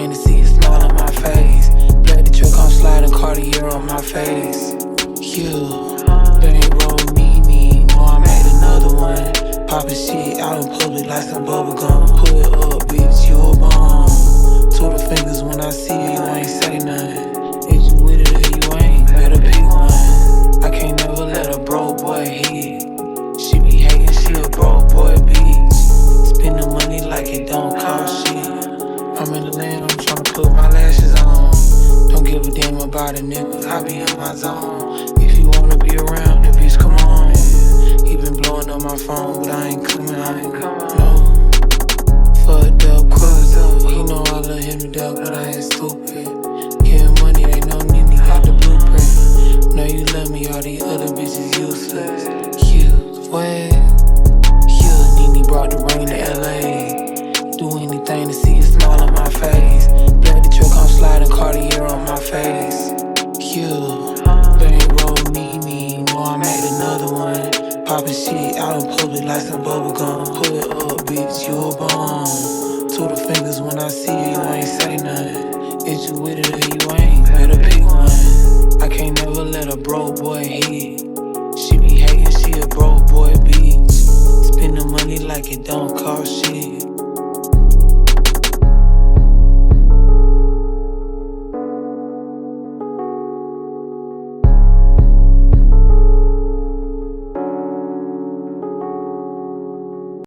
anything to see a smile on my face. Black the truck, I'm sliding Cartier on my face. You, they ain't roll Nene, no, I made another one. Poppin' shit out in public like some bubble gum. Pull it up, bitch, you a bum. Two the fingers when I see you, you ain't say nothing. Is you with it or you ain't? Better pick one. I can't never let a broke boy hit. She be hating, she a broke boy bitch. Spend the money like it don't cost shit. I'm in the lane, I'm tryna put my lashes on. Don't give a damn about a nigga, I be in my zone. If you wanna be around, then bitch, come on. He been blowing up my phone, but I ain't coming home. No. Fucked up, cause he know I love him to death, but I ain't stupid. Getting money, ain't no Nene, got the blueprint. Know you love me, all these other bitches useless. What? Nene brought the rain to LA. Do anything to see a smile on my face. Black the truck, I'm sliding Cartier on my face. They ain't roll Nene, no, I made another one. Poppin' shit out in public like some bubble gum. Pull it up, bitch, you a bum. Two the fingers when I see you, you ain't say nothing. Is you with it or you ain't? Better pick one. I can't never let a broke boy hit. She be hating, she a broke boy bitch. Spend the money like it don't cost shit.